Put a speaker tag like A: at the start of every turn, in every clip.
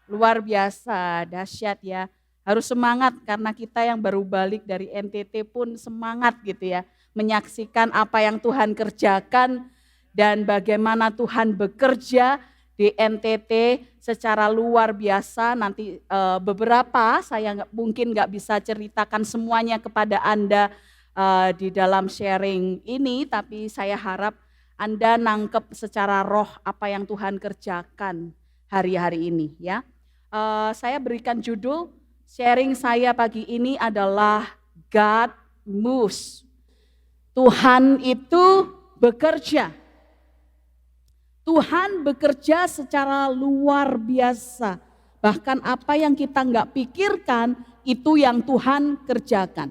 A: luar biasa, dahsyat ya. Harus semangat karena kita yang baru balik dari NTT pun semangat gitu ya. Menyaksikan apa yang Tuhan kerjakan dan bagaimana Tuhan bekerja di NTT secara luar biasa. Nanti beberapa saya mungkin nggak bisa ceritakan semuanya kepada Anda di dalam sharing ini, tapi saya harap Anda nangkep secara roh apa yang Tuhan kerjakan hari-hari ini ya. Saya berikan judul sharing saya pagi ini adalah God moves. Tuhan itu bekerja. Tuhan bekerja secara luar biasa. Bahkan apa yang kita nggak pikirkan itu yang Tuhan kerjakan.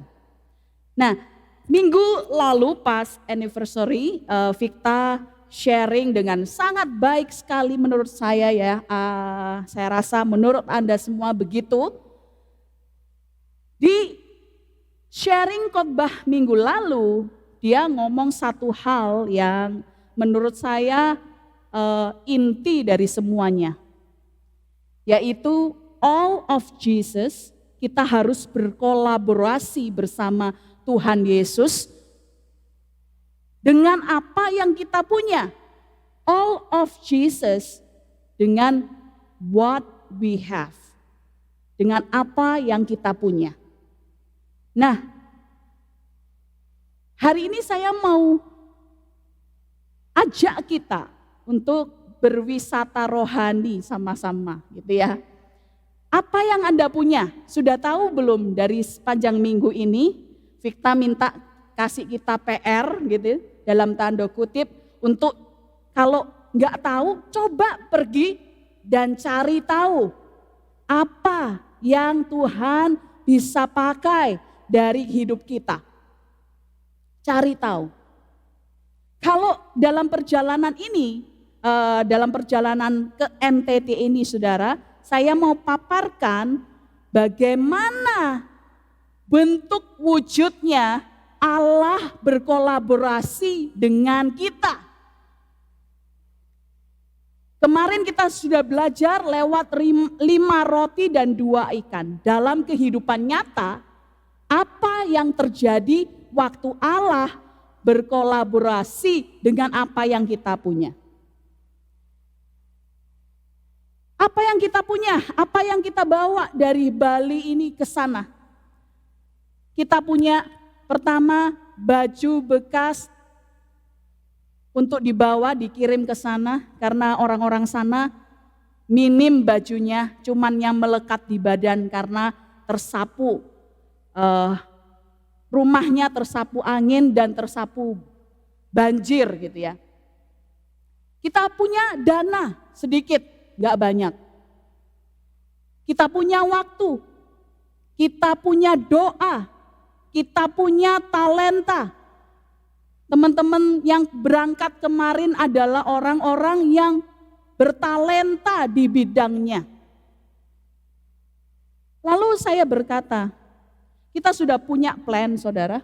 A: Nah, minggu lalu pas anniversary, Victa sharing dengan sangat baik sekali menurut saya ya. Saya rasa menurut Anda semua begitu. Di sharing khotbah minggu lalu, dia ngomong satu hal yang menurut saya inti dari semuanya. Yaitu all of Jesus, kita harus berkolaborasi bersama Tuhan Yesus dengan apa yang kita punya. All of Jesus dengan what we have. Dengan apa yang kita punya. Nah, hari ini saya mau ajak kita untuk berwisata rohani sama-sama gitu ya. Apa yang Anda punya? Sudah tahu belum dari sepanjang minggu ini? Victa minta kasih kita PR gitu dalam tanda kutip untuk kalau nggak tahu coba pergi dan cari tahu apa yang Tuhan bisa pakai dari hidup kita. Cari tahu. Kalau dalam perjalanan ini, dalam perjalanan ke NTT ini saudara, saya mau paparkan bagaimana bentuk wujudnya Allah berkolaborasi dengan kita. Kemarin kita sudah belajar lewat 5 roti dan 2 ikan. Dalam kehidupan nyata, apa yang terjadi waktu Allah berkolaborasi dengan apa yang kita punya. Apa yang kita punya, apa yang kita bawa dari Bali ini ke sana. Kita punya pertama baju bekas untuk dibawa dikirim ke sana karena orang-orang sana minim bajunya, cuman yang melekat di badan karena tersapu rumahnya tersapu angin dan tersapu banjir gitu ya. Kita punya dana sedikit, gak banyak. Kita punya waktu, kita punya doa, kita punya talenta. Teman-teman yang berangkat kemarin adalah orang-orang yang bertalenta di bidangnya. Lalu saya berkata, kita sudah punya plan saudara.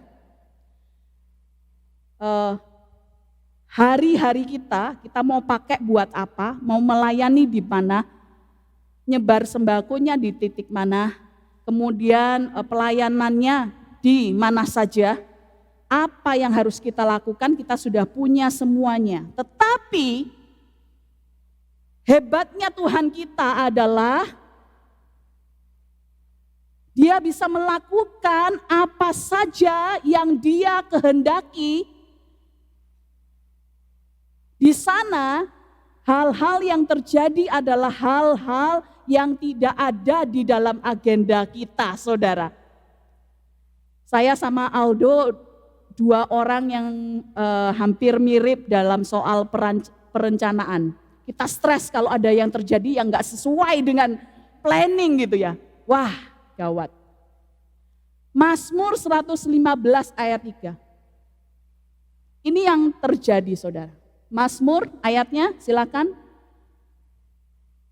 A: Hari-hari kita mau pakai buat apa, mau melayani di mana, nyebar sembakonya di titik mana, kemudian pelayanannya di mana saja, apa yang harus kita lakukan kita sudah punya semuanya. Tetapi hebatnya Tuhan kita adalah Dia bisa melakukan apa saja yang Dia kehendaki. Di sana hal-hal yang terjadi adalah hal-hal yang tidak ada di dalam agenda kita, saudara. Saya sama Aldo 2 orang yang hampir mirip dalam soal perencanaan. Kita stres kalau ada yang terjadi yang gak sesuai dengan planning gitu ya. Wah, gawat. Mazmur 115 ayat 3. Ini yang terjadi saudara. Mazmur ayatnya silakan.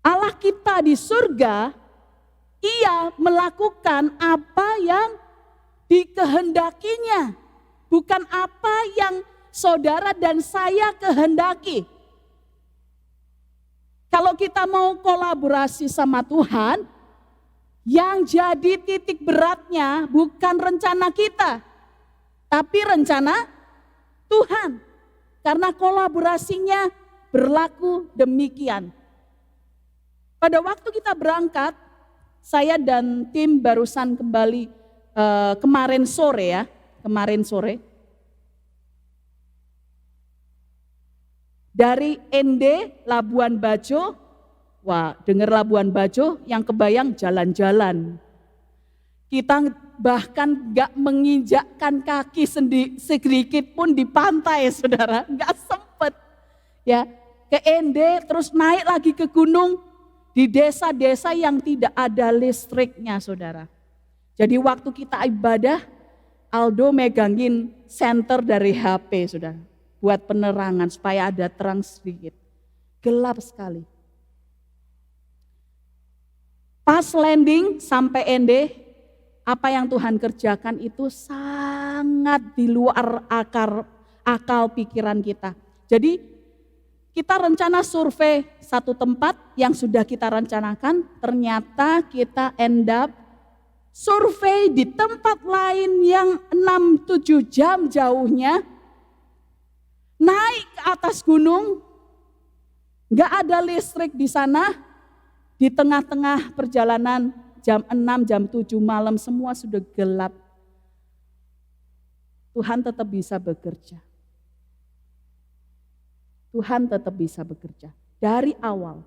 A: Allah kita di surga, Ia melakukan apa yang dikehendakinya. Bukan apa yang saudara dan saya kehendaki. Kalau kita mau kolaborasi sama Tuhan, yang jadi titik beratnya bukan rencana kita, tapi rencana Tuhan. Karena kolaborasinya berlaku demikian. Pada waktu kita berangkat, saya dan tim barusan kembali kemarin sore. Dari ND Labuan Bajo, wah dengar Labuan Bajo yang kebayang jalan-jalan. Kita bahkan gak menginjakkan kaki sedikit pun di pantai, saudara, gak sempet. Ya, ke ND terus naik lagi ke gunung di desa-desa yang tidak ada listriknya, saudara. Jadi waktu kita ibadah, Aldo megangin senter dari HP, saudara, buat penerangan supaya ada terang sedikit. Gelap sekali. Pas landing sampai ND, apa yang Tuhan kerjakan itu sangat di luar akal pikiran kita. Jadi kita rencana survei satu tempat yang sudah kita rencanakan, ternyata kita end up survei di tempat lain yang 6-7 jam jauhnya, naik ke atas gunung, gak ada listrik di sana, di tengah-tengah perjalanan jam 6, jam 7 malam semua sudah gelap. Tuhan tetap bisa bekerja. Tuhan tetap bisa bekerja. Dari awal,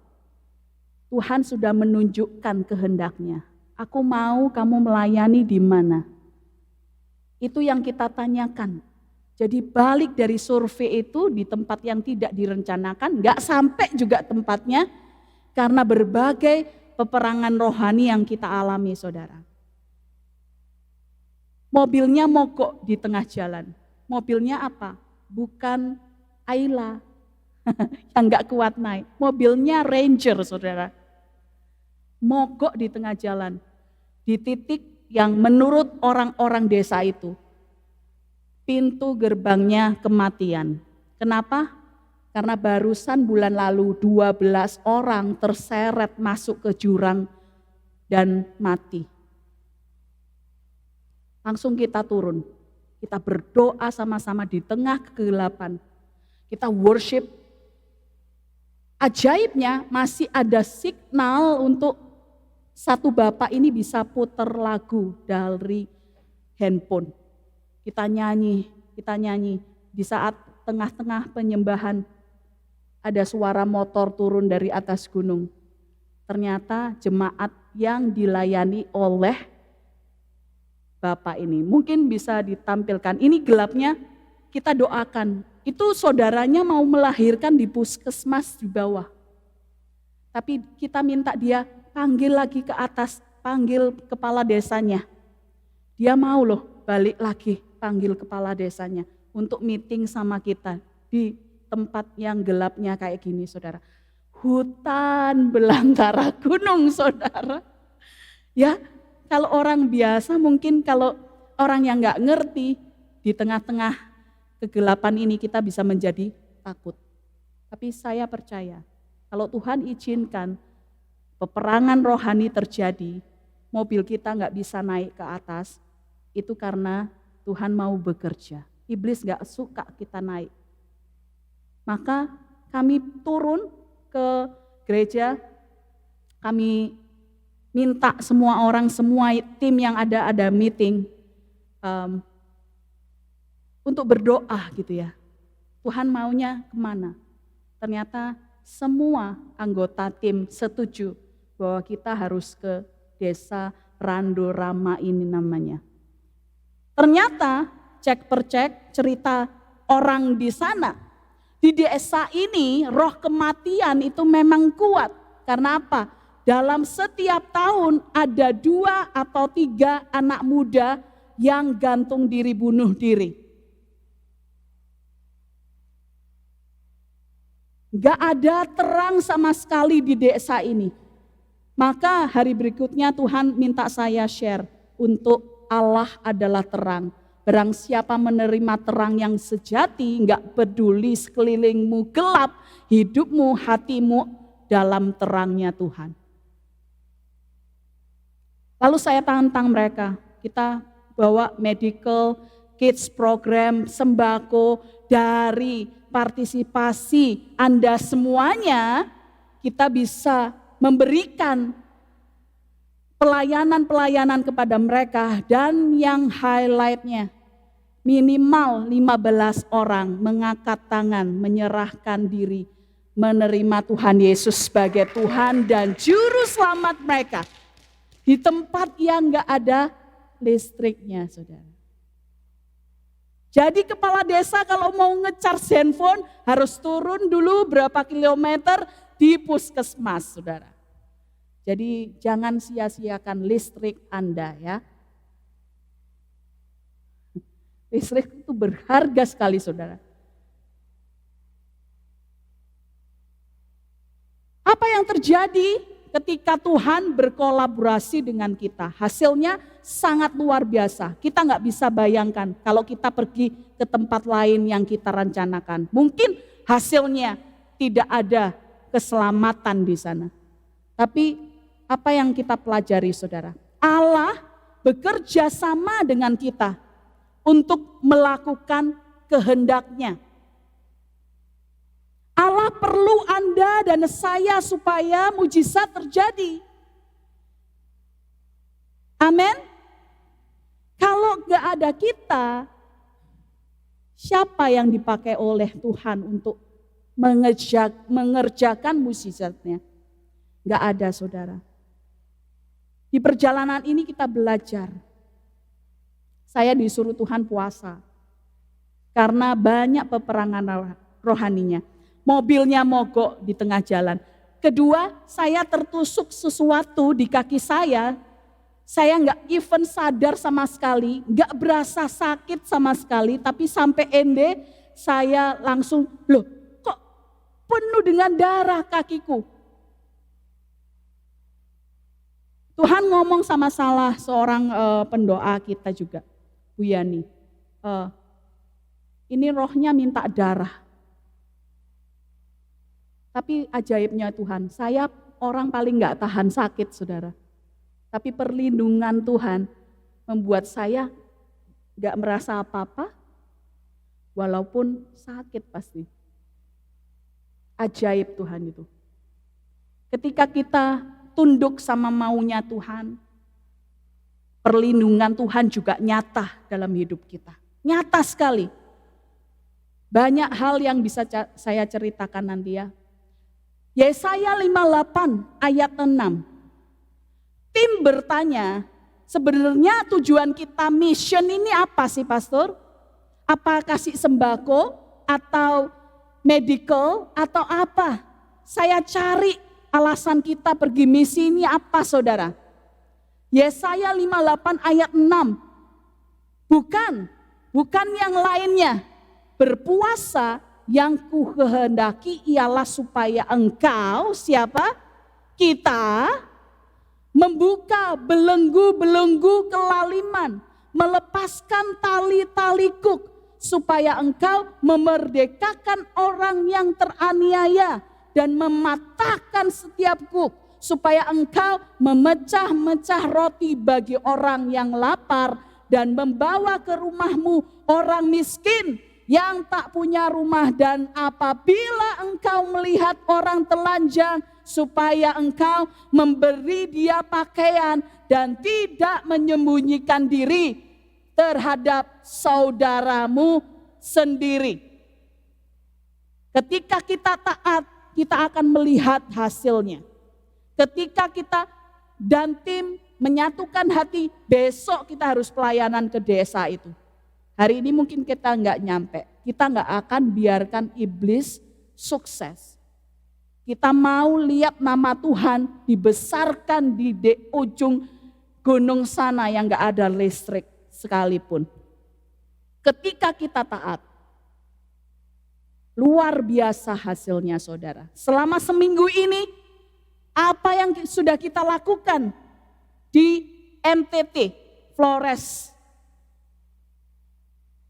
A: Tuhan sudah menunjukkan kehendaknya. Aku mau kamu melayani di mana. Itu yang kita tanyakan. Jadi balik dari survei itu di tempat yang tidak direncanakan, gak sampai juga tempatnya, karena berbagai peperangan rohani yang kita alami, saudara. Mobilnya mogok di tengah jalan. Mobilnya apa? Bukan Ayla yang gak kuat naik. Mobilnya Ranger, saudara. Mogok di tengah jalan. Di titik yang menurut orang-orang desa itu, pintu gerbangnya kematian. Kenapa? Karena barusan bulan lalu 12 orang terseret masuk ke jurang dan mati. Langsung kita turun. Kita berdoa sama-sama di tengah kegelapan. Kita worship. Ajaibnya masih ada signal untuk satu bapak ini bisa putar lagu dari handphone. Kita nyanyi. Di saat tengah-tengah penyembahan ada suara motor turun dari atas gunung. Ternyata jemaat yang dilayani oleh bapak ini. Mungkin bisa ditampilkan. Ini gelapnya, kita doakan. Itu saudaranya mau melahirkan di puskesmas di bawah. Tapi kita minta dia panggil lagi ke atas, panggil kepala desanya. Dia mau loh balik lagi panggil kepala desanya untuk meeting sama kita di tempat yang gelapnya kayak gini, saudara. Hutan belantara gunung, saudara. Ya, kalau orang biasa mungkin, kalau orang yang gak ngerti, di tengah-tengah kegelapan ini kita bisa menjadi takut. Tapi saya percaya, kalau Tuhan izinkan peperangan rohani terjadi, mobil kita gak bisa naik ke atas, itu karena Tuhan mau bekerja. Iblis gak suka kita naik. Maka kami turun ke gereja, kami minta semua orang, semua tim yang ada meeting untuk berdoa gitu ya. Tuhan maunya kemana? Ternyata semua anggota tim setuju bahwa kita harus ke desa Rando Rama ini namanya. Ternyata cek per cek cerita orang di sana, di desa ini roh kematian itu memang kuat. Karena apa? Dalam setiap tahun ada 2 atau 3 anak muda yang gantung diri, bunuh diri. Gak ada terang sama sekali di desa ini. Maka hari berikutnya Tuhan minta saya share untuk Allah adalah terang. Barang siapa menerima terang yang sejati, gak peduli sekelilingmu gelap, hidupmu, hatimu, dalam terangnya Tuhan. Lalu saya tantang mereka, kita bawa medical kids program, sembako dari partisipasi Anda semuanya, kita bisa memberikan pelayanan-pelayanan kepada mereka, dan yang highlightnya minimal 15 orang mengangkat tangan, menyerahkan diri, menerima Tuhan Yesus sebagai Tuhan dan Juru Selamat mereka. Di tempat yang gak ada listriknya, saudara. Jadi kepala desa kalau mau ngecharge handphone harus turun dulu berapa kilometer di puskesmas, saudara. Jadi jangan sia-siakan listrik Anda ya. Listrik itu berharga sekali, saudara. Apa yang terjadi ketika Tuhan berkolaborasi dengan kita? Hasilnya sangat luar biasa. Kita nggak bisa bayangkan kalau kita pergi ke tempat lain yang kita rencanakan. Mungkin hasilnya tidak ada keselamatan di sana. Tapi apa yang kita pelajari, saudara? Allah bekerja sama dengan kita untuk melakukan kehendak-Nya. Allah perlu Anda dan saya supaya mujizat terjadi. Amin. Kalau gak ada kita, siapa yang dipakai oleh Tuhan untuk mengerjakan mujizatnya? Gak ada, saudara. Di perjalanan ini kita belajar. Saya disuruh Tuhan puasa. Karena banyak peperangan rohaninya. Mobilnya mogok di tengah jalan. Kedua, saya tertusuk sesuatu di kaki saya. Saya nggak even sadar sama sekali, nggak berasa sakit sama sekali. Tapi sampai ende saya langsung, loh kok penuh dengan darah kakiku. Tuhan ngomong sama salah seorang pendoa kita juga, Bu Yani. Ini rohnya minta darah. Tapi ajaibnya Tuhan, saya orang paling gak tahan sakit, saudara. Tapi perlindungan Tuhan membuat saya gak merasa apa-apa, walaupun sakit pasti. Ajaib Tuhan itu. Ketika kita tunduk sama maunya Tuhan, perlindungan Tuhan juga nyata dalam hidup kita. Nyata sekali. Banyak hal yang bisa saya ceritakan nanti ya. Yesaya 58 ayat 6. Tim bertanya, sebenarnya tujuan kita mission ini apa sih, Pastor? Apa kasih sembako atau medical atau apa? Saya cari alasan kita pergi misi ini apa, saudara? Yesaya 58 ayat 6. Bukan yang lainnya. Berpuasa yang kukehendaki ialah supaya engkau, siapa? Kita membuka belenggu-belenggu kelaliman, melepaskan tali-tali kuk, supaya engkau memerdekakan orang yang teraniaya dan mematahkan setiap kuk, supaya engkau memecah-mecah roti bagi orang yang lapar dan membawa ke rumahmu orang miskin yang tak punya rumah, dan apabila engkau melihat orang telanjang, supaya engkau memberi dia pakaian dan tidak menyembunyikan diri terhadap saudaramu sendiri. Ketika kita taat, kita akan melihat hasilnya. Ketika kita dan tim menyatukan hati, besok kita harus pelayanan ke desa itu. Hari ini mungkin kita nggak nyampe, kita nggak akan biarkan iblis sukses. Kita mau lihat nama Tuhan dibesarkan di ujung gunung sana yang nggak ada listrik sekalipun. Ketika kita taat, luar biasa hasilnya, saudara. Selama seminggu ini, apa yang sudah kita lakukan di NTT Flores?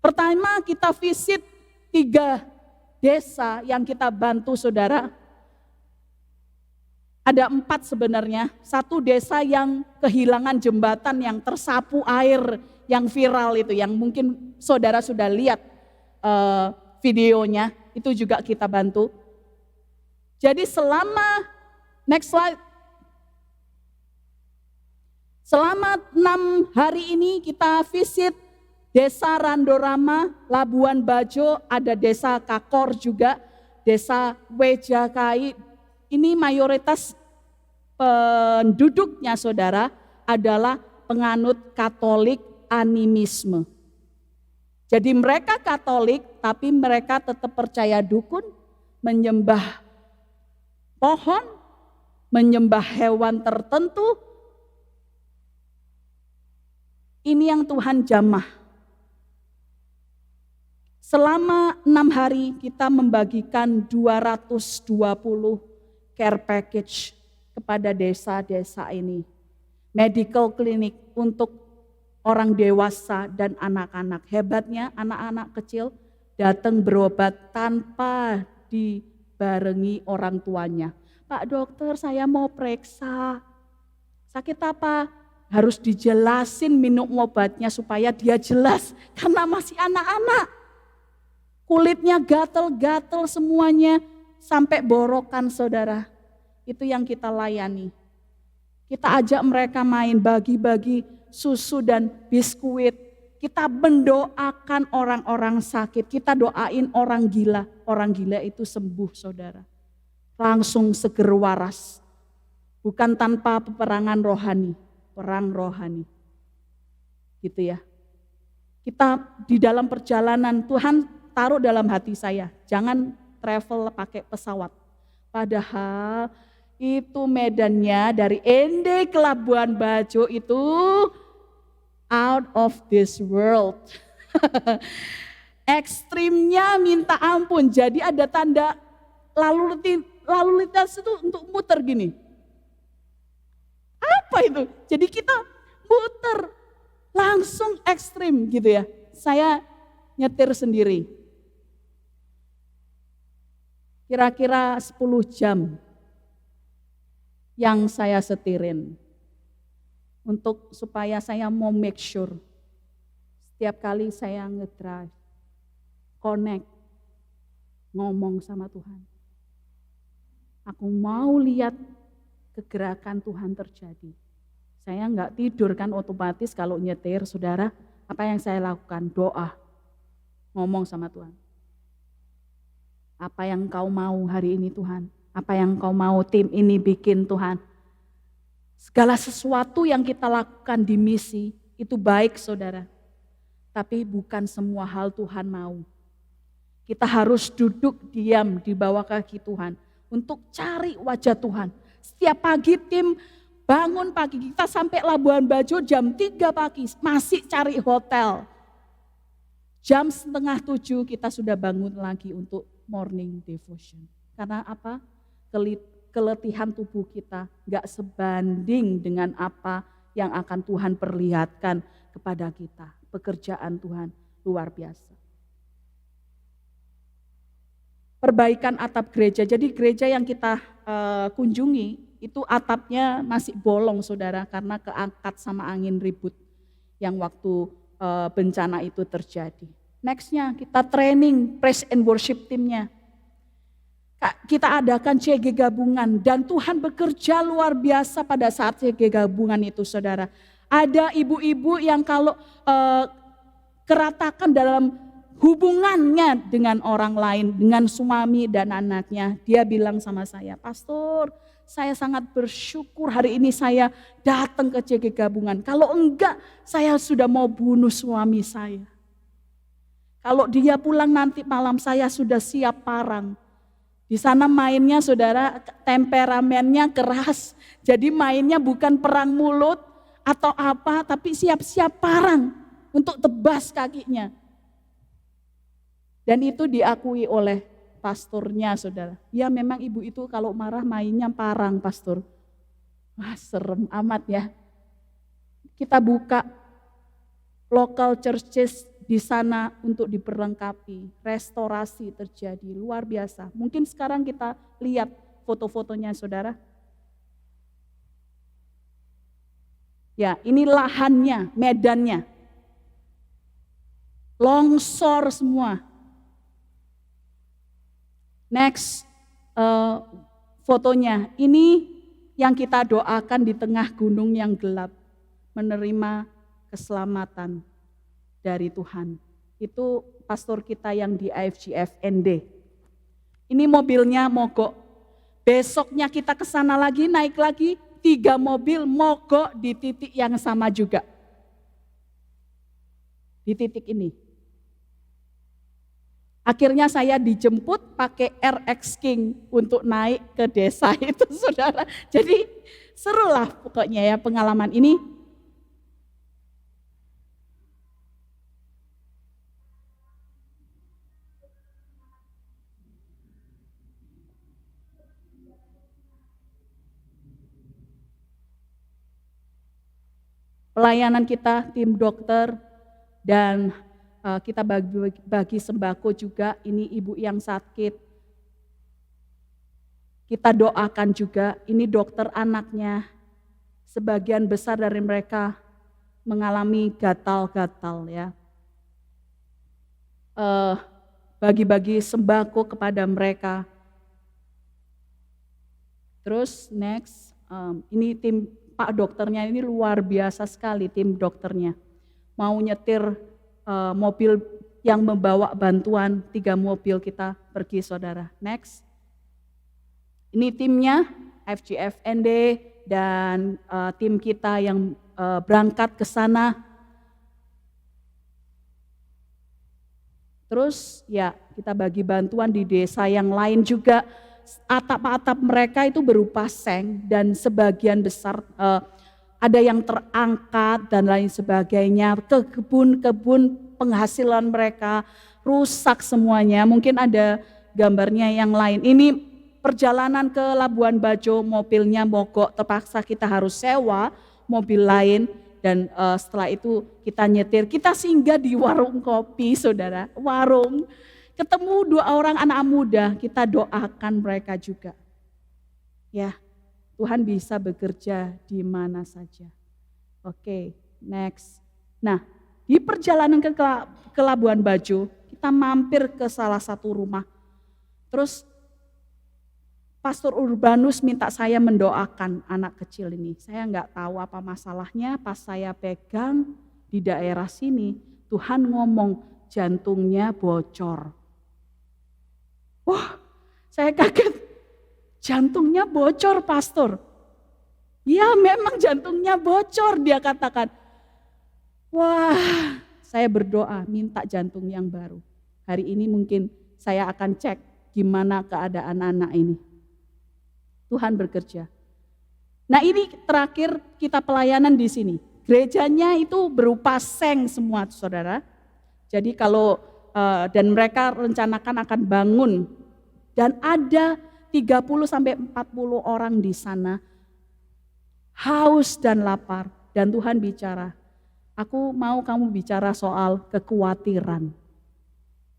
A: Pertama, kita visit 3 desa yang kita bantu, saudara. Ada 4 sebenarnya. Satu desa yang kehilangan jembatan yang tersapu air yang viral itu, yang mungkin saudara sudah lihat videonya, itu juga kita bantu. Jadi next slide. Selama 6 hari ini kita visit Desa Randorama, Labuan Bajo, ada Desa Kakor juga, Desa Wejakai. Ini mayoritas penduduknya saudara adalah penganut Katolik animisme. Jadi mereka Katolik tapi mereka tetap percaya dukun, menyembah pohon, menyembah hewan tertentu. Ini yang Tuhan jamah. Selama 6 hari kita membagikan 220 care package kepada desa-desa ini. Medical clinic untuk orang dewasa dan anak-anak. Hebatnya anak-anak kecil datang berobat tanpa dibarengi orang tuanya. Pak dokter, saya mau periksa. Sakit apa? Harus dijelasin minum obatnya supaya dia jelas. Karena masih anak-anak. Kulitnya gatel-gatel semuanya sampai borokan saudara. Itu yang kita layani. Kita ajak mereka main bagi-bagi susu dan biskuit. Kita mendoakan orang-orang sakit. Kita doain orang gila. Orang gila itu sembuh saudara. Langsung seger waras. Bukan tanpa peperangan rohani. Perang rohani. Gitu ya. Kita di dalam perjalanan Tuhan taruh dalam hati saya, jangan travel pakai pesawat. Padahal itu medannya dari Ende ke Labuan Bajo itu out of this world. Ekstrimnya minta ampun. Jadi ada tanda lalu lintas itu untuk muter gini. Apa itu? Jadi kita muter langsung ekstrim gitu ya. Saya nyetir sendiri. Kira-kira 10 jam yang saya setirin. Untuk supaya saya mau make sure. Setiap kali saya ngedrive, connect, ngomong sama Tuhan. Aku mau lihat kegerakan Tuhan terjadi. Saya enggak tidur kan otomatis kalau nyetir saudara. Apa yang saya lakukan? Doa. Ngomong sama Tuhan. Apa yang Kau mau hari ini Tuhan? Apa yang Kau mau tim ini bikin Tuhan? Segala sesuatu yang kita lakukan di misi itu baik saudara. Tapi bukan semua hal Tuhan mau. Kita harus duduk diam di bawah kaki Tuhan untuk cari wajah Tuhan. Setiap pagi tim bangun pagi, kita sampai Labuan Bajo jam 3 pagi masih cari hotel. Jam 6:30 kita sudah bangun lagi untuk morning devotion. Karena apa? Keletihan tubuh kita gak sebanding dengan apa yang akan Tuhan perlihatkan kepada kita. Pekerjaan Tuhan luar biasa. Perbaikan atap gereja. Jadi gereja yang kita kunjungi itu atapnya masih bolong saudara karena keangkat sama angin ribut yang waktu bencana itu terjadi. Nextnya kita training praise and worship timnya. Kita adakan CG gabungan dan Tuhan bekerja luar biasa pada saat CG gabungan itu saudara. Ada ibu-ibu yang kalau keratakan dalam hubungannya dengan orang lain, dengan suami dan anaknya. Dia bilang sama saya, Pastor, saya sangat bersyukur hari ini saya datang ke CG gabungan. Kalau enggak, saya sudah mau bunuh suami saya. Kalau dia pulang nanti malam saya sudah siap parang. Di sana mainnya saudara temperamennya keras. Jadi mainnya bukan perang mulut atau apa tapi siap-siap parang untuk tebas kakinya. Dan itu diakui oleh pastornya saudara. Ya memang ibu itu kalau marah mainnya parang pastor. Wah serem amat ya. Kita buka local churches di sana untuk diperlengkapi, restorasi terjadi luar biasa. Mungkin sekarang kita lihat foto-fotonya saudara. Ya, ini lahannya, medannya. Longsor semua. Next fotonya. Ini yang kita doakan di tengah gunung yang gelap. Menerima keselamatan dari Tuhan. Itu pastor kita yang di IFGF ND. Ini mobilnya mogok. Besoknya kita ke sana lagi, naik lagi, 3 mobil mogok di titik yang sama juga. Di titik ini. Akhirnya saya dijemput pakai RX King untuk naik ke desa itu, saudara. Jadi serulah pokoknya ya pengalaman ini. Pelayanan kita, tim dokter, dan kita bagi sembako juga. Ini ibu yang sakit. Kita doakan juga, ini dokter anaknya. Sebagian besar dari mereka mengalami gatal-gatal ya. Bagi-bagi sembako kepada mereka. Terus next, ini tim Pak dokternya ini luar biasa sekali tim dokternya. Mau nyetir mobil yang membawa bantuan, 3 mobil kita pergi saudara. Next. Ini timnya FGF ND dan tim kita yang berangkat ke sana. Terus ya kita bagi bantuan di desa yang lain juga. Atap-atap mereka itu berupa seng dan sebagian besar ada yang terangkat dan lain sebagainya. Ke kebun-kebun penghasilan mereka rusak semuanya. Mungkin ada gambarnya yang lain. Ini perjalanan ke Labuan Bajo, mobilnya mogok, terpaksa kita harus sewa mobil lain. Dan setelah itu kita nyetir, kita singgah di warung kopi saudara, warung. Ketemu 2 orang anak muda, kita doakan mereka juga. Ya, Tuhan bisa bekerja di mana saja. Oke, next. Nah, di perjalanan ke Labuan Bajo, kita mampir ke salah satu rumah. Terus Pastor Urbanus minta saya mendoakan anak kecil ini. Saya nggak tahu apa masalahnya, pas saya pegang di daerah sini, Tuhan ngomong jantungnya bocor. Wah, saya kaget. Jantungnya bocor, pastor. Ya, memang jantungnya bocor, dia katakan. Wah, saya berdoa minta jantung yang baru. Hari ini mungkin saya akan cek gimana keadaan anak ini. Tuhan bekerja. Nah, ini terakhir kita pelayanan di sini. Gerejanya itu berupa seng semua, saudara. Jadi kalau dan mereka rencanakan akan bangun dan ada 30 sampai 40 orang di sana haus dan lapar dan Tuhan bicara, aku mau kamu bicara soal kekhawatiran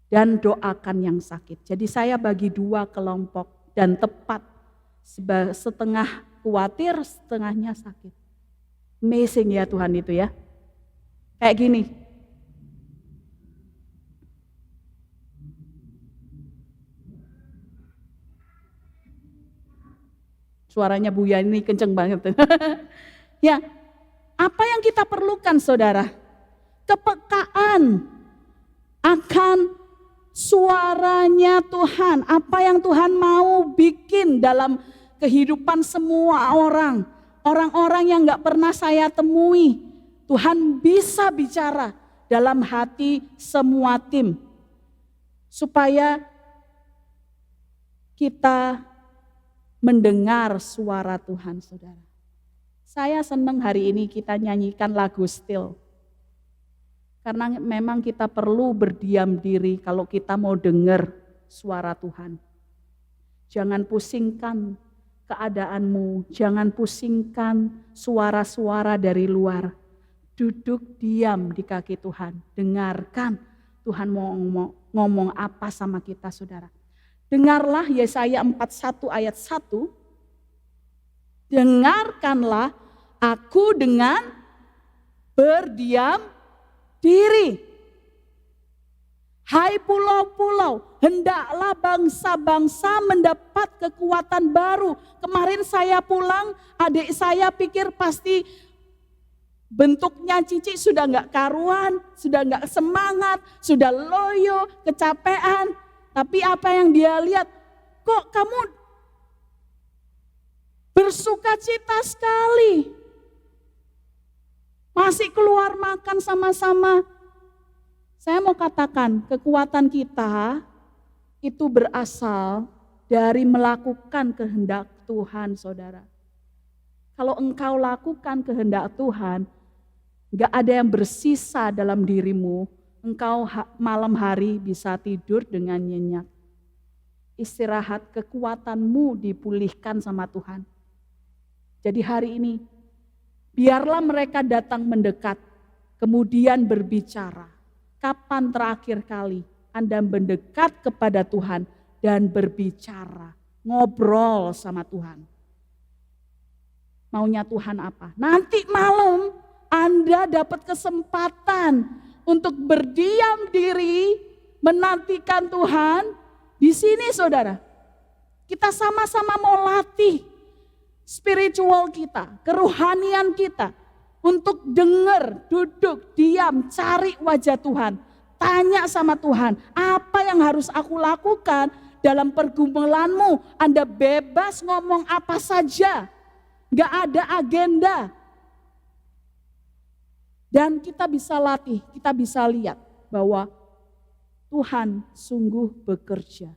A: dan doakan yang sakit. Jadi saya bagi 2 kelompok dan tepat setengah khawatir, setengahnya sakit. Amazing ya Tuhan itu ya. Kayak gini. Suaranya Buya ini kenceng banget. Ya, apa yang kita perlukan saudara? Kepekaan akan suaranya Tuhan. Apa yang Tuhan mau bikin dalam kehidupan semua orang. Orang-orang yang gak pernah saya temui. Tuhan bisa bicara dalam hati semua tim. Supaya kita mendengar suara Tuhan, saudara. Saya senang hari ini kita nyanyikan lagu Still. Karena memang kita perlu berdiam diri kalau kita mau dengar suara Tuhan. Jangan pusingkan keadaanmu, jangan pusingkan suara-suara dari luar. Duduk diam di kaki Tuhan, dengarkan Tuhan mau ngomong apa sama kita, saudara. Dengarlah Yesaya 41 ayat 1. Dengarkanlah aku dengan berdiam diri. Hai pulau-pulau, hendaklah bangsa-bangsa mendapat kekuatan baru. Kemarin saya pulang, adik saya pikir pasti bentuknya Cici sudah gak karuan, sudah gak semangat, sudah loyo, kecapean. Tapi apa yang dia lihat, kok kamu bersuka cita sekali. Masih keluar makan sama-sama. Saya mau katakan, kekuatan kita itu berasal dari melakukan kehendak Tuhan, saudara. Kalau engkau lakukan kehendak Tuhan, gak ada yang bersisa dalam dirimu, engkau malam hari bisa tidur dengan nyenyak. Istirahat, kekuatanmu dipulihkan sama Tuhan. Jadi hari ini, biarlah mereka datang mendekat, kemudian berbicara. Kapan terakhir kali Anda mendekat kepada Tuhan dan berbicara, ngobrol sama Tuhan? Maunya Tuhan apa? Nanti malam Anda dapat kesempatan untuk berdiam diri, menantikan Tuhan. Di sini saudara, kita sama-sama mau latih spiritual kita, kerohanian kita. Untuk dengar, duduk, diam, cari wajah Tuhan. Tanya sama Tuhan, apa yang harus aku lakukan dalam pergumulanmu? Anda bebas ngomong apa saja. Gak ada agenda. Dan kita bisa latih, kita bisa lihat bahwa Tuhan sungguh bekerja.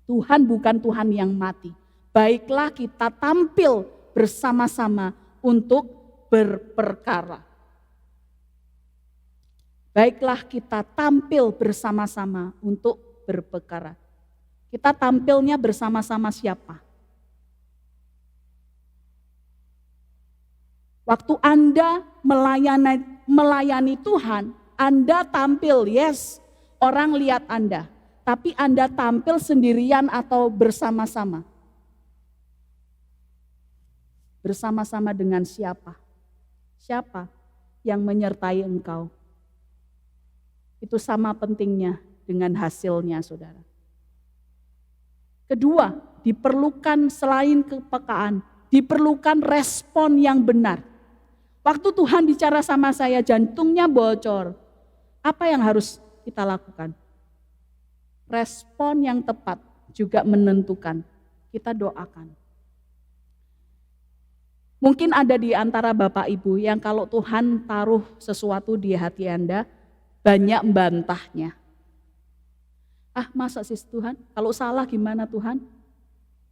A: Tuhan bukan Tuhan yang mati. Baiklah kita tampil bersama-sama untuk berperkara. Baiklah kita tampil bersama-sama untuk berperkara. Kita tampilnya bersama-sama siapa? Waktu Anda melayani Tuhan, Anda tampil, yes, orang lihat Anda. Tapi Anda tampil sendirian atau bersama-sama? Bersama-sama dengan siapa? Siapa yang menyertai engkau? Itu sama pentingnya dengan hasilnya, saudara. Kedua, diperlukan selain kepekaan, diperlukan respon yang benar. Waktu Tuhan bicara sama saya, jantungnya bocor. Apa yang harus kita lakukan? Respon yang tepat juga menentukan. Kita doakan. Mungkin ada di antara Bapak Ibu yang kalau Tuhan taruh sesuatu di hati Anda, banyak membantahnya. Ah, masa sih Tuhan? Kalau salah gimana Tuhan?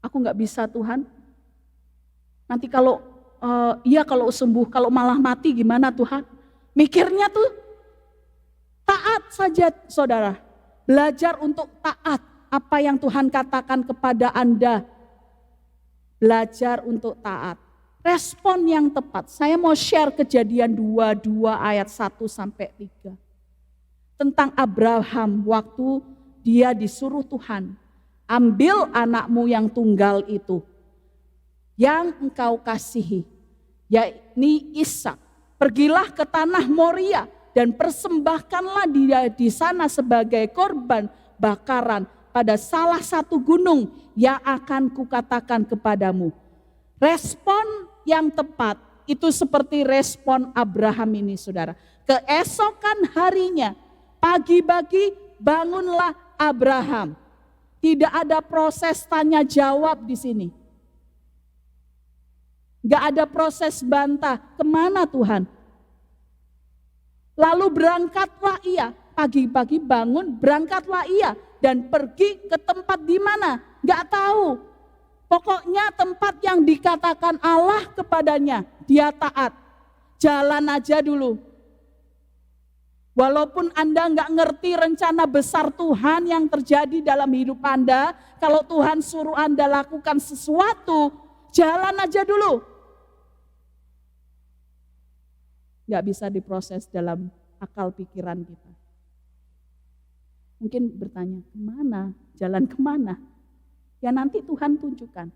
A: Aku gak bisa Tuhan. Nanti kalau kalau sembuh, kalau malah mati gimana Tuhan? Mikirnya tuh taat saja saudara. Belajar untuk taat apa yang Tuhan katakan kepada Anda. Belajar untuk taat. Respon yang tepat. Saya mau share Kejadian 22 ayat 1 sampai 3. Tentang Abraham waktu dia disuruh Tuhan, ambil anakmu yang tunggal itu, yang engkau kasihi, yakni Ishak. Pergilah ke tanah Moria dan persembahkanlah dia di sana sebagai korban bakaran pada salah satu gunung yang akan kukatakan kepadamu. Respon yang tepat itu seperti respon Abraham ini saudara. Keesokan harinya, pagi-pagi bangunlah Abraham. Tidak ada proses tanya jawab di sini. Gak ada proses bantah, kemana Tuhan? Lalu berangkatlah ia, pagi-pagi bangun, berangkatlah ia dan pergi ke tempat di mana? Gak tahu. Pokoknya tempat yang dikatakan Allah kepadanya, dia taat. Jalan aja dulu. Walaupun Anda gak ngerti rencana besar Tuhan yang terjadi dalam hidup Anda, kalau Tuhan suruh Anda lakukan sesuatu, jalan aja dulu. Gak bisa diproses dalam akal pikiran kita. Mungkin bertanya, kemana? Jalan kemana? Ya nanti Tuhan tunjukkan.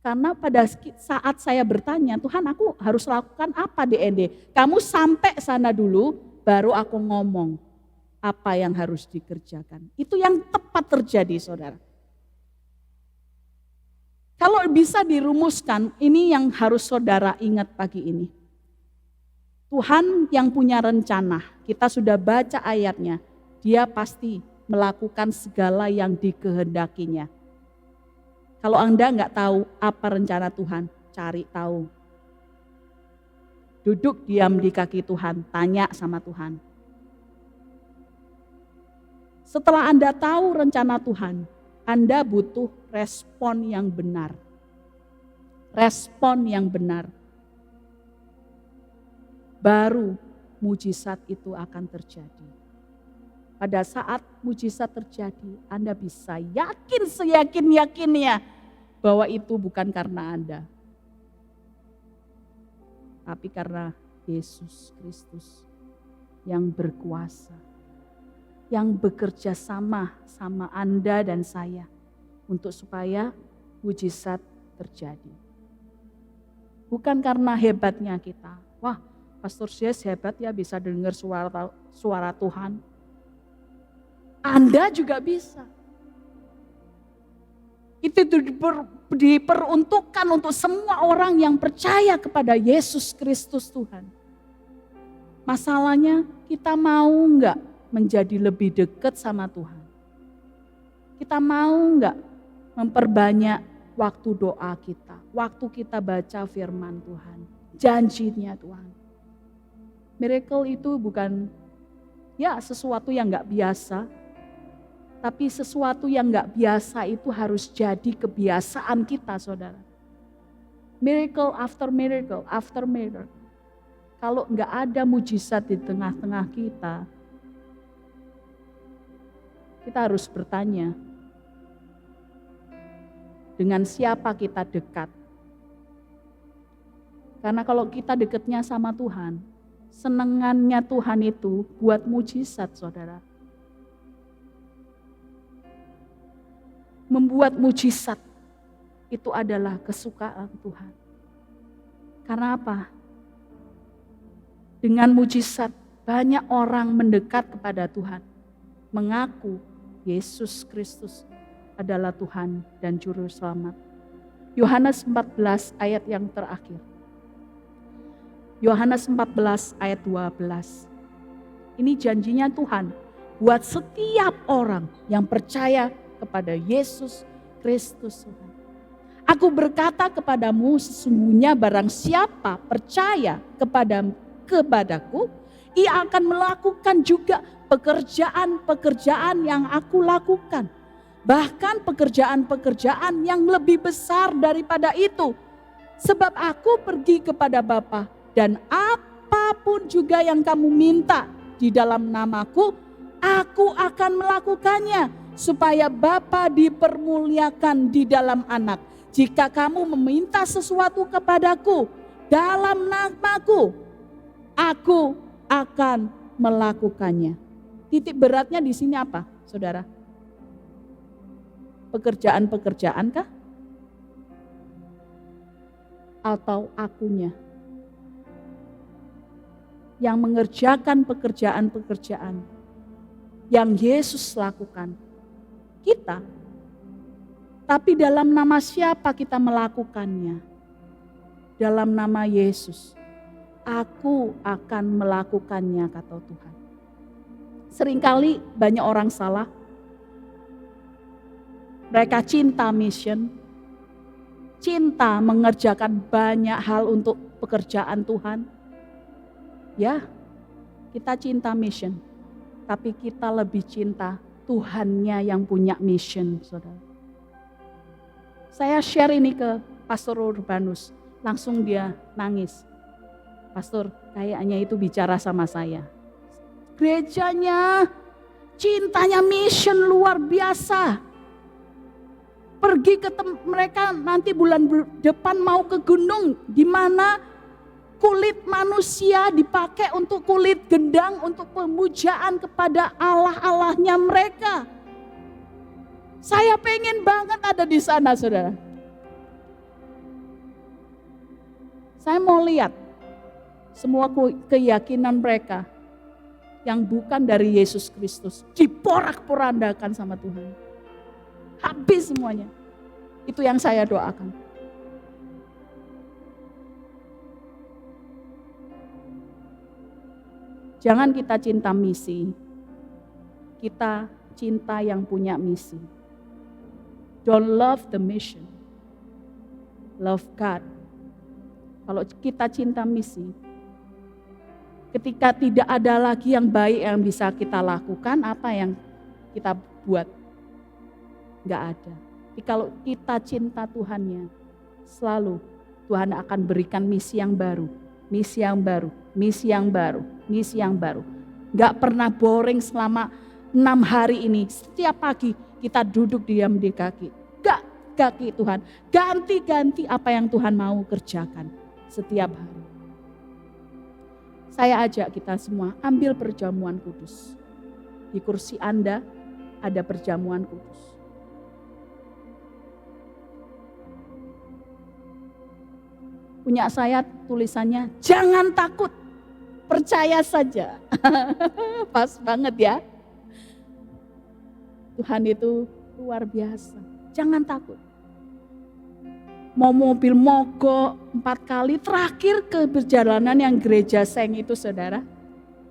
A: Karena pada saat saya bertanya, Tuhan aku harus lakukan apa DND? Kamu sampai sana dulu, baru aku ngomong apa yang harus dikerjakan. Itu yang tepat terjadi, saudara. Kalau bisa dirumuskan, ini yang harus saudara ingat pagi ini. Tuhan yang punya rencana, kita sudah baca ayatnya, Dia pasti melakukan segala yang dikehendakinya. Kalau Anda nggak tahu apa rencana Tuhan, cari tahu. Duduk diam di kaki Tuhan, tanya sama Tuhan. Setelah Anda tahu rencana Tuhan, Anda butuh respon yang benar. Respon yang benar. Baru mujizat itu akan terjadi. Pada saat mujizat terjadi, Anda bisa yakin seyakin-yakinnya bahwa itu bukan karena Anda. Tapi karena Yesus Kristus yang berkuasa. Yang bekerja sama Anda dan saya. Untuk supaya mujizat terjadi. Bukan karena hebatnya kita. Wah, Pastor Yes hebat ya bisa dengar suara Tuhan. Anda juga bisa. Itu diperuntukkan untuk semua orang yang percaya kepada Yesus Kristus Tuhan. Masalahnya kita mau enggak menjadi lebih dekat sama Tuhan? Kita mau enggak memperbanyak waktu doa kita, waktu kita baca firman Tuhan, janjinya Tuhan. Miracle itu bukan ya sesuatu yang enggak biasa, tapi sesuatu yang enggak biasa itu harus jadi kebiasaan kita, saudara. Miracle after miracle after miracle. Kalau enggak ada mujizat di tengah-tengah kita harus bertanya, dengan siapa kita dekat? Karena kalau kita dekatnya sama Tuhan, senengannya Tuhan itu buat mujizat, saudara. Membuat mujizat itu adalah kesukaan Tuhan. Karena apa? Dengan mujizat banyak orang mendekat kepada Tuhan, mengaku Yesus Kristus adalah Tuhan dan Juru Selamat. Yohanes 14 ayat yang terakhir. Yohanes 14 ayat 12. Ini janjinya Tuhan buat setiap orang yang percaya kepada Yesus Kristus Tuhan. Aku berkata kepadamu, sesungguhnya barang siapa percaya kepadaku, ia akan melakukan juga pekerjaan-pekerjaan yang aku lakukan. Bahkan pekerjaan-pekerjaan yang lebih besar daripada itu. Sebab aku pergi kepada Bapa, dan apapun juga yang kamu minta di dalam namaku, aku akan melakukannya, supaya Bapa dipermuliakan di dalam Anak. Jika kamu meminta sesuatu kepadaku dalam namaku, aku akan melakukannya. Titik beratnya di sini apa, saudara? Pekerjaan-pekerjaan kah? Atau akunya? Yang mengerjakan pekerjaan-pekerjaan yang Yesus lakukan. Kita. Tapi dalam nama siapa kita melakukannya? Dalam nama Yesus. Aku akan melakukannya, kata Tuhan. Seringkali banyak orang salah. Mereka cinta mission, cinta mengerjakan banyak hal untuk pekerjaan Tuhan. Ya, kita cinta mission, tapi kita lebih cinta Tuhannya yang punya mission, saudara. Saya share ini ke Pastor Urbanus, langsung dia nangis. Pastor, kayaknya itu bicara sama saya. Gerejanya cintanya mission luar biasa. Pergi ke mereka nanti bulan depan mau ke gunung, di mana kulit manusia dipakai untuk kulit gendang untuk pemujaan kepada Allah-Allahnya mereka. Saya pengen banget ada di sana, saudara. Saya mau lihat semua keyakinan mereka yang bukan dari Yesus Kristus diporak-porandakan sama Tuhan. Habis semuanya. Itu yang saya doakan. Jangan kita cinta misi, kita cinta yang punya misi. Don't love the mission, love God. Kalau kita cinta misi, ketika tidak ada lagi yang baik yang bisa kita lakukan, apa yang kita buat? Enggak ada. Tapi kalau kita cinta Tuhannya, selalu Tuhan akan berikan misi yang baru, misi yang baru, misi yang baru, misi yang baru. Enggak pernah boring selama 6 hari ini. Setiap pagi kita duduk diam di kaki. Enggak, kaki Tuhan. Ganti-ganti apa yang Tuhan mau kerjakan setiap hari. Saya ajak kita semua ambil perjamuan kudus. Di kursi Anda ada perjamuan kudus. Punya saya tulisannya, jangan takut, percaya saja. Pas banget ya. Tuhan itu luar biasa, jangan takut. Mau mobil mogok 4 kali, terakhir ke perjalanan yang gereja Seng itu saudara.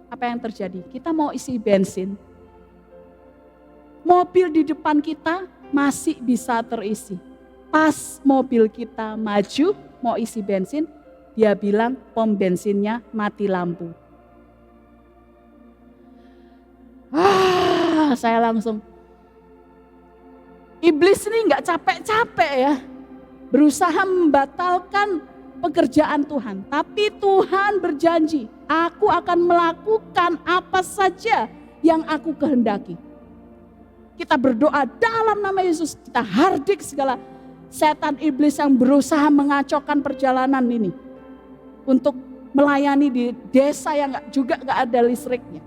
A: Apa yang terjadi? Kita mau isi bensin. Mobil di depan kita masih bisa terisi. Pas mobil kita maju, mau isi bensin, dia bilang pom bensinnya mati lampu. Saya langsung, iblis ini nggak capek-capek ya, berusaha membatalkan pekerjaan Tuhan. Tapi Tuhan berjanji, aku akan melakukan apa saja yang aku kehendaki. Kita berdoa dalam nama Yesus, kita hardik segala setan iblis yang berusaha mengacaukan perjalanan ini untuk melayani di desa yang juga nggak ada listriknya.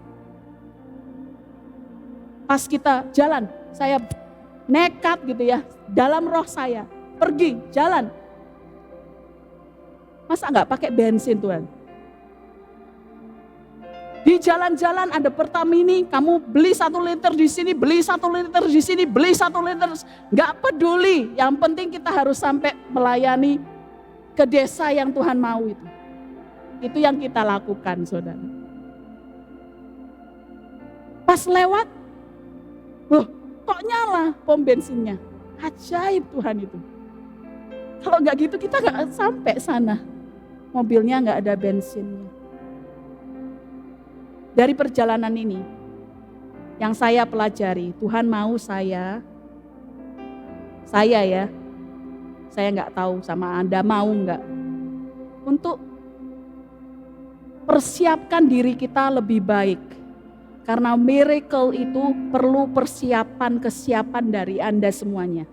A: Pas kita jalan, saya nekat gitu ya, dalam roh saya pergi jalan. Masa nggak pakai bensin Tuhan? Di jalan-jalan ada Pertamini, kamu beli 1 liter di sini, beli 1 liter di sini, beli 1 liter, nggak peduli. Yang penting kita harus sampai melayani ke desa yang Tuhan mau itu. Itu yang kita lakukan, saudara. Pas lewat, loh, kok nyala pom bensinnya? Ajaib Tuhan itu. Kalau nggak gitu kita nggak sampai sana. Mobilnya nggak ada bensinnya. Dari perjalanan ini, yang saya pelajari, Tuhan mau saya ya, saya nggak tahu sama Anda mau nggak, untuk persiapkan diri kita lebih baik. Karena miracle itu perlu kesiapan dari Anda semuanya.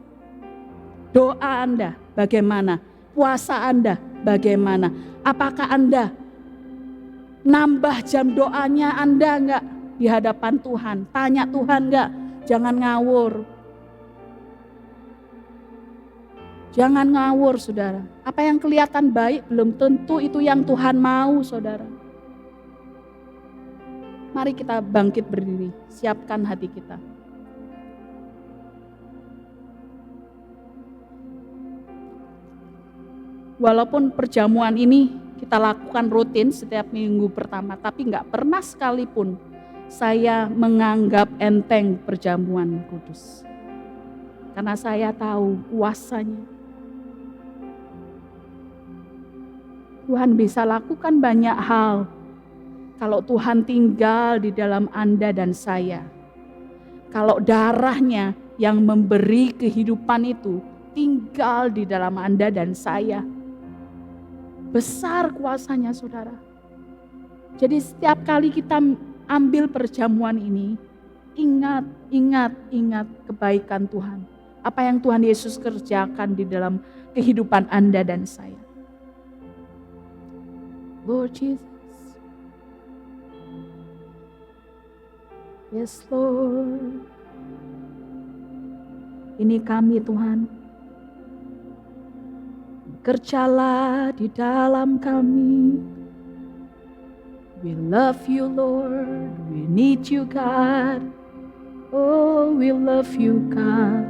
A: Doa Anda bagaimana? Puasa Anda bagaimana? Apakah Anda nambah jam doanya Anda enggak di hadapan Tuhan? Tanya Tuhan enggak? Jangan ngawur. Jangan ngawur saudara. Apa yang kelihatan baik belum tentu itu yang Tuhan mau saudara. Mari kita bangkit berdiri. Siapkan hati kita. Walaupun perjamuan ini kita lakukan rutin setiap minggu pertama, tapi nggak pernah sekalipun saya menganggap enteng perjamuan kudus. Karena saya tahu kuasanya. Tuhan bisa lakukan banyak hal kalau Tuhan tinggal di dalam Anda dan saya. Kalau darahnya yang memberi kehidupan itu tinggal di dalam Anda dan saya. Besar kuasanya saudara. Jadi setiap kali kita ambil perjamuan ini, ingat kebaikan Tuhan. Apa yang Tuhan Yesus kerjakan di dalam kehidupan Anda dan saya. Lord Jesus. Yes Lord. Ini kami Tuhan. bekerjalah di dalam kami. We love you Lord, we need you God. Oh, we love you God.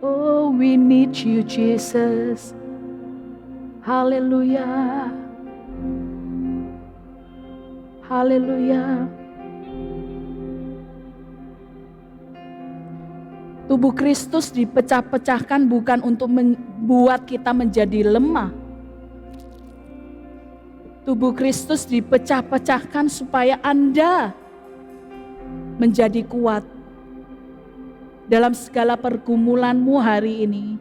A: Oh, we need you Jesus. Haleluya. Haleluya. Tubuh Kristus dipecah-pecahkan bukan untuk membuat kita menjadi lemah. Tubuh Kristus dipecah-pecahkan supaya Anda menjadi kuat. Dalam segala pergumulanmu hari ini,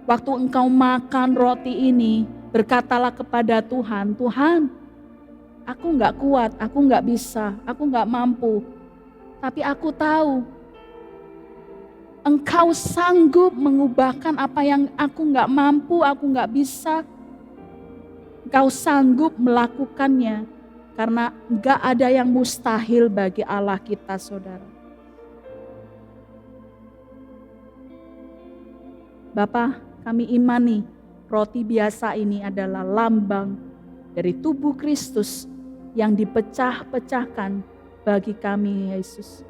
A: waktu engkau makan roti ini, berkatalah kepada Tuhan, Tuhan, aku gak kuat, aku gak bisa, aku gak mampu. Tapi aku tahu, Engkau sanggup mengubahkan apa yang aku gak mampu, aku gak bisa. Engkau sanggup melakukannya, karena gak ada yang mustahil bagi Allah kita, saudara. Bapa, kami imani roti biasa ini adalah lambang dari tubuh Kristus yang dipecah-pecahkan bagi kami, Yesus.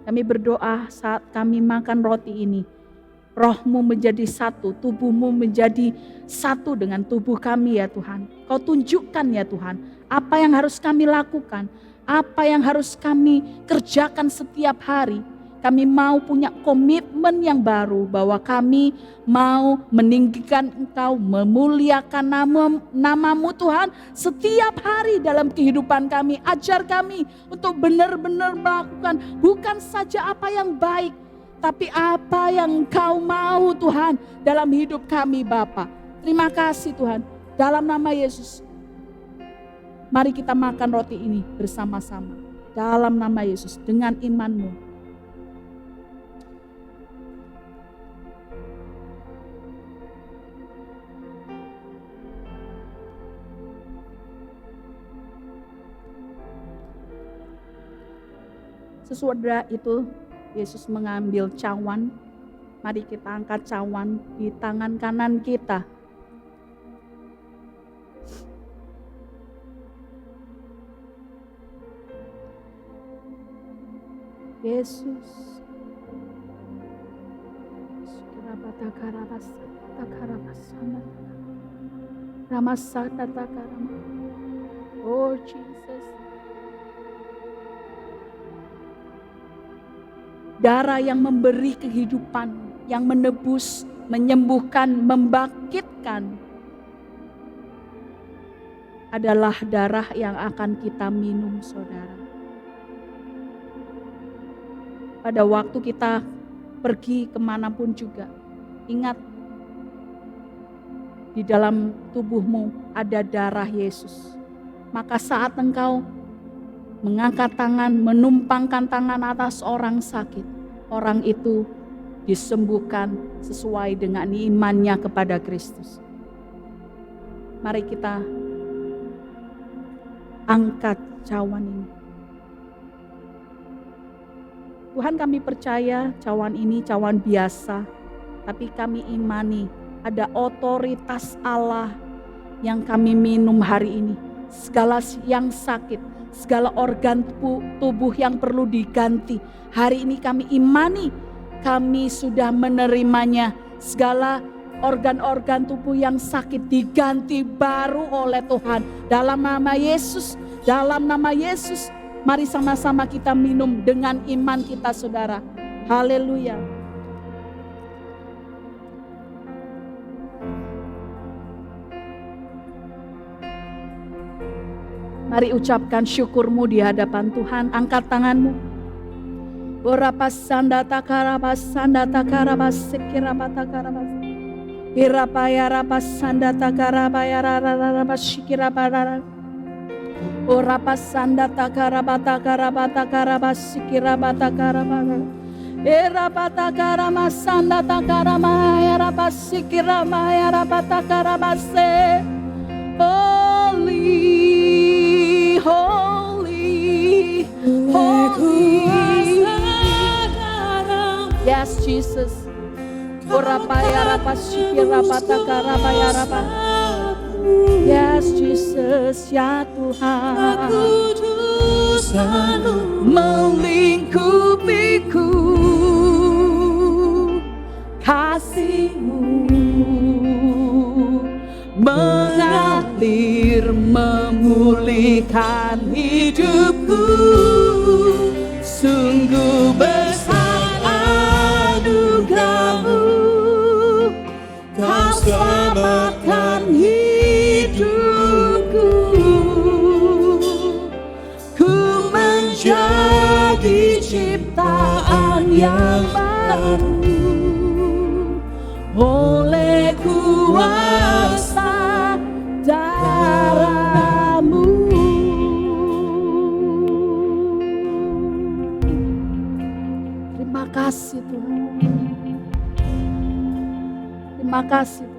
A: Kami berdoa saat kami makan roti ini, rohmu menjadi satu, tubuhmu menjadi satu dengan tubuh kami ya Tuhan. Kau tunjukkan ya Tuhan, apa yang harus kami lakukan, apa yang harus kami kerjakan setiap hari. Kami mau punya komitmen yang baru bahwa kami mau meninggikan Engkau, memuliakan namamu Tuhan setiap hari dalam kehidupan kami. Ajar kami untuk benar-benar melakukan bukan saja apa yang baik, tapi apa yang Engkau mau Tuhan dalam hidup kami Bapa. Terima kasih Tuhan, dalam nama Yesus. Mari kita makan roti ini bersama-sama. Dalam nama Yesus, dengan imanmu. Sesudah itu Yesus mengambil cawan. Mari kita angkat cawan di tangan kanan kita. Yesus. Oh Jesus. Darah yang memberi kehidupan, yang menebus, menyembuhkan, membangkitkan, adalah darah yang akan kita minum, saudara. Pada waktu kita pergi kemanapun juga, ingat, di dalam tubuhmu ada darah Yesus. Maka saat engkau mengangkat tangan, menumpangkan tangan atas orang sakit, orang itu disembuhkan sesuai dengan imannya kepada Kristus. Mari kita angkat cawan ini. Tuhan, kami percaya cawan ini cawan biasa, tapi kami imani ada otoritas Allah yang kami minum hari ini. Segala yang sakit, segala organ tubuh yang perlu diganti, hari ini kami imani, kami sudah menerimanya. Segala organ-organ tubuh yang sakit diganti baru oleh Tuhan. Dalam nama Yesus, dalam nama Yesus, mari sama-sama kita minum dengan iman kita, saudara. Haleluya. Mari ucapkan syukurmu di hadapan Tuhan. Angkat tanganmu. Orapas sanda takarabas sanda takarabas sekirabata karabas. Irapaya rapas sanda takarabaya rarabas sikirabara. Orapas sanda takarabata karabata karabas sikirabata karabara. Irapata karamas sanda takaramaya rapas sikiramaya rabata karabase. Holy, holy, holy. Yes, Jesus. Oh, rapa ya rapa shiki rapa taka rapa ya rapa. Yes Jesus ya Tuhan, melingkupiku kasih-Mu, mengalir memulihkan hidupku. Sungguh besar anugerah-Mu, Kau selamatkan hidupku. Ku menjadi ciptaan yang baru oleh kuasa darah-Mu. Terima kasih Tuhan. Terima kasih Tuhan.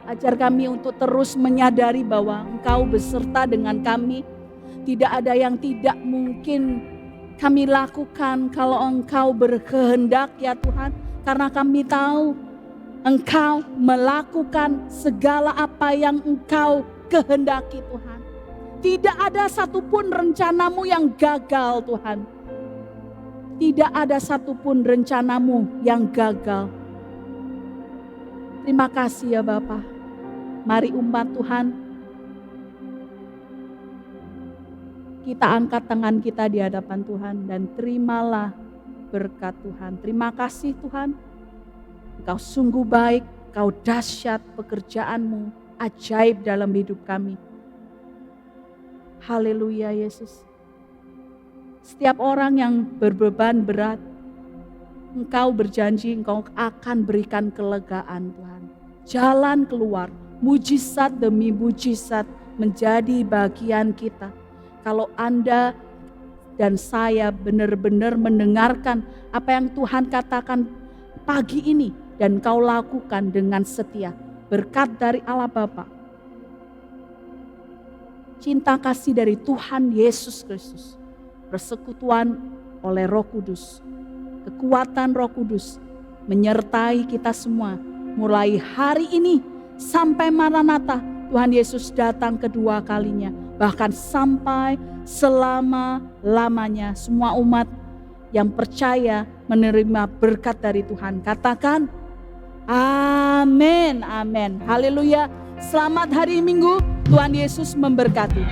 A: Ajar kami untuk terus menyadari bahwa Engkau beserta dengan kami. Tidak ada yang tidak mungkin kami lakukan kalau Engkau berkehendak ya Tuhan. Karena kami tahu Engkau melakukan segala apa yang Engkau kehendaki Tuhan. Tidak ada satupun rencana-Mu yang gagal Tuhan. Tidak ada satupun rencana-Mu yang gagal. Terima kasih ya Bapa. Mari umat Tuhan, kita angkat tangan kita di hadapan Tuhan dan terimalah berkat Tuhan. Terima kasih Tuhan. Engkau sungguh baik, Kau dahsyat, pekerjaan-Mu ajaib dalam hidup kami. Haleluya Yesus. Setiap orang yang berbeban berat, Engkau berjanji Engkau akan berikan kelegaan Tuhan. Jalan keluar, mujizat demi mujizat menjadi bagian kita. Kalau Anda dan saya benar-benar mendengarkan apa yang Tuhan katakan pagi ini dan kau lakukan dengan setia, berkat dari Allah Bapa, cinta kasih dari Tuhan Yesus Kristus, persekutuan oleh Roh Kudus, kekuatan Roh Kudus menyertai kita semua mulai hari ini sampai Maranatha Tuhan Yesus datang kedua kalinya, bahkan sampai selama-lamanya. Semua umat yang percaya menerima berkat dari Tuhan katakan amin, amin, haleluya. Selamat hari Minggu, Tuhan Yesus memberkati.